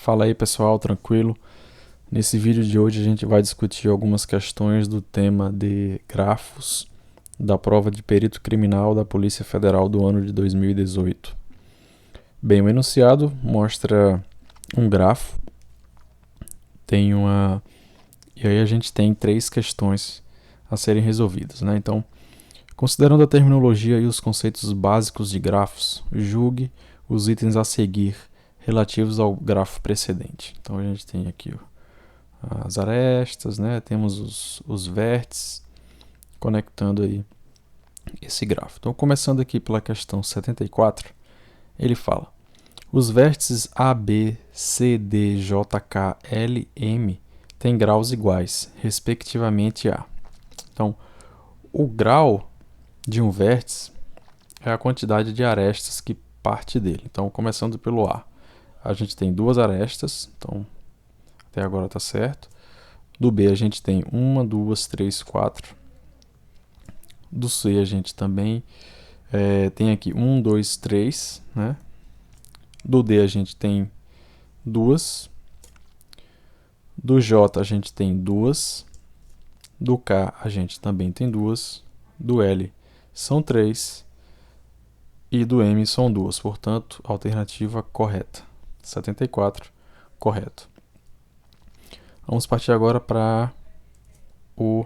Fala aí pessoal, tranquilo? Nesse vídeo de hoje a gente vai discutir algumas questões do tema de grafos da prova de perito criminal da Polícia Federal do ano de 2018. Bem, o enunciado mostra um grafo, e aí a gente tem três questões a serem resolvidas, né? Então, considerando a terminologia e os conceitos básicos de grafos, julgue os itens a seguir relativos ao grafo precedente. Então a gente tem aqui as arestas, né? Temos os vértices conectando aí esse grafo. Então, começando aqui pela questão 74, ele fala: os vértices A, B, C, D, J, K, L, M têm graus iguais, respectivamente a. Então, o grau de um vértice é a quantidade de arestas que parte dele. Então, começando pelo A, a gente tem duas arestas, então até agora está certo. Do B a gente tem 1, 2, 3, 4. Do C a gente também tem aqui 1, 2, 3, né? Do D a gente tem 2. Do J a gente tem 2. Do K a gente também tem 2. Do L são 3. E do M são 2. Portanto, alternativa correta. 74, correto. Vamos partir agora para o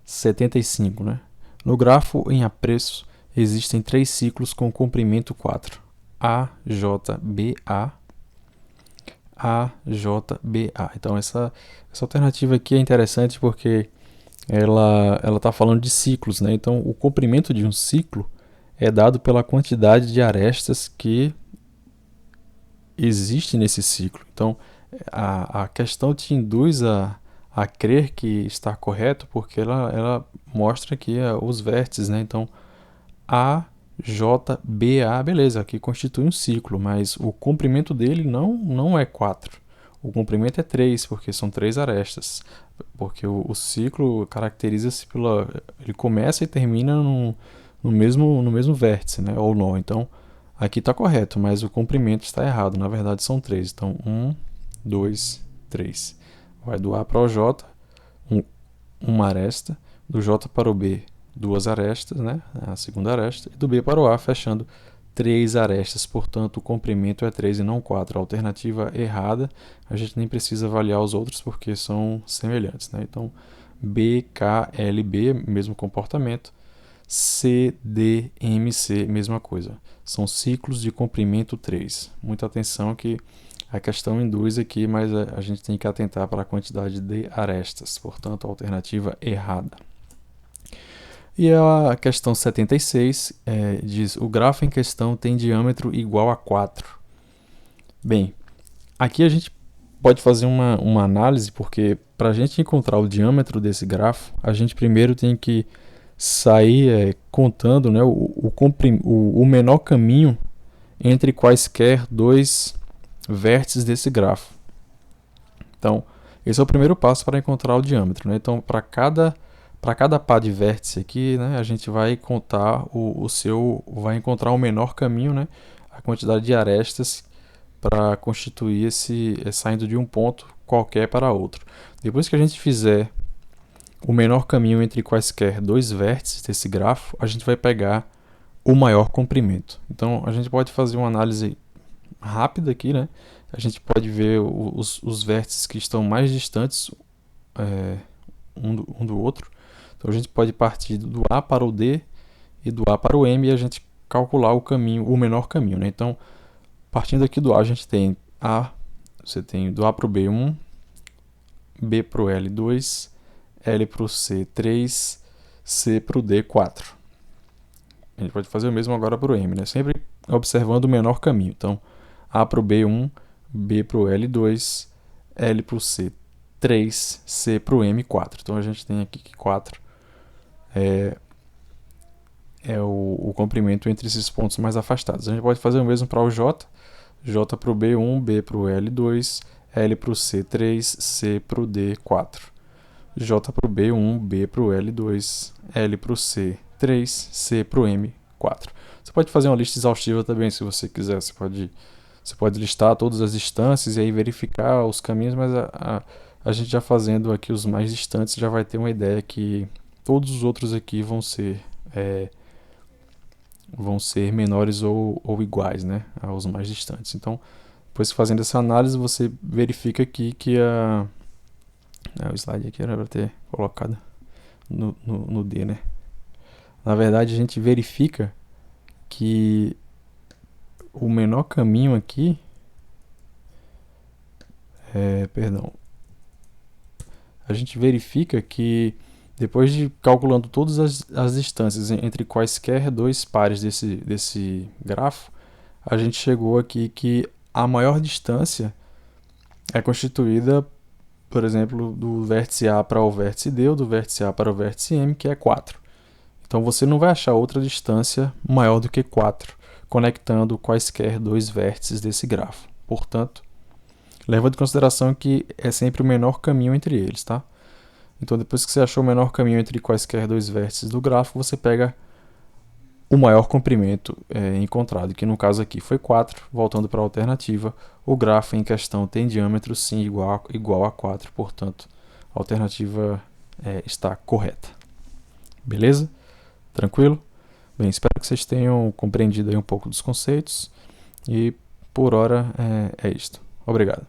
75, né? No grafo em apreço existem três ciclos com comprimento 4. AJBA, AJBA. Então essa alternativa aqui é interessante porque ela está falando de ciclos, né? Então o comprimento de um ciclo é dado pela quantidade de arestas que existe nesse ciclo. Então a questão te induz a crer que está correto porque ela mostra aqui os vértices, né? Então A, J, B, A, beleza, aqui constitui um ciclo, mas o comprimento dele não é 4. O comprimento é 3, porque são 3 arestas. Porque o ciclo caracteriza-se pela... ele começa e termina no mesmo vértice, né? Ou nó. Então, aqui está correto, mas o comprimento está errado. Na verdade, são 3. Então, 1, 2, 3. Vai do A para o J, uma aresta. Do J para o B, duas arestas, né? A segunda aresta. E do B para o A, fechando 3 arestas. Portanto, o comprimento é 3 e não 4. A alternativa errada, a gente nem precisa avaliar os outros porque são semelhantes, né? Então, B, K, L, B, mesmo comportamento. C, D, M, C, mesma coisa. São ciclos de comprimento 3. Muita atenção que a questão induz aqui, mas a gente tem que atentar para a quantidade de arestas. Portanto, a alternativa errada. E a questão 76 diz: o grafo em questão tem diâmetro igual a 4. Bem, aqui a gente pode fazer uma análise, porque para a gente encontrar o diâmetro desse grafo, a gente primeiro tem que sair contando, né, o menor caminho entre quaisquer dois vértices desse grafo. Então, esse é o primeiro passo para encontrar o diâmetro, né? Então, para cada par de vértice aqui, né, a gente vai contar vai encontrar o menor caminho, né, a quantidade de arestas para constituir saindo de um ponto qualquer para outro. Depois que a gente fizer o menor caminho entre quaisquer dois vértices desse grafo, a gente vai pegar o maior comprimento. Então, a gente pode fazer uma análise rápida aqui, né? A gente pode ver os vértices que estão mais distantes um do outro. Então a gente pode partir do A para o D e do A para o M e a gente calcular o menor caminho, né? Então, partindo aqui do A, a gente tem você tem do A para o B 1, B para o L 2, L para o C 3, C para o D 4. A gente pode fazer o mesmo agora para o M, né? Sempre observando o menor caminho. Então, A para o B 1, B para o L 2, L para o C 3, C para o M 4. Então a gente tem aqui que 4 é o comprimento entre esses pontos mais afastados. A gente pode fazer o mesmo para o J. J para o B1, B para o L2, L para o C3, C para o D4. J para o B1, B para o L2, L para o C3, C para o M4. Você pode fazer uma lista exaustiva também, se você quiser. Você pode Você pode listar todas as distâncias e aí verificar os caminhos, mas a gente já fazendo aqui os mais distantes já vai ter uma ideia que todos os outros aqui vão ser menores ou iguais, né, aos mais distantes. Então, depois que fazendo essa análise, você verifica aqui que o slide aqui era para ter colocado no D, né? Na verdade, a gente verifica que o menor caminho aqui perdão, a gente verifica que depois de calculando todas as distâncias entre quaisquer dois pares desse grafo, a gente chegou aqui que a maior distância é constituída, por exemplo, do vértice A para o vértice D ou do vértice A para o vértice M, que é 4. Então você não vai achar outra distância maior do que 4, conectando quaisquer dois vértices desse grafo. Portanto, leva em consideração que é sempre o menor caminho entre eles, tá? Então, depois que você achou o menor caminho entre quaisquer dois vértices do gráfico, você pega o maior comprimento encontrado, que no caso aqui foi 4. Voltando para a alternativa, o grafo em questão tem diâmetro sim igual a 4, portanto, a alternativa está correta. Beleza? Tranquilo? Bem, espero que vocês tenham compreendido aí um pouco dos conceitos e por hora é isto. Obrigado.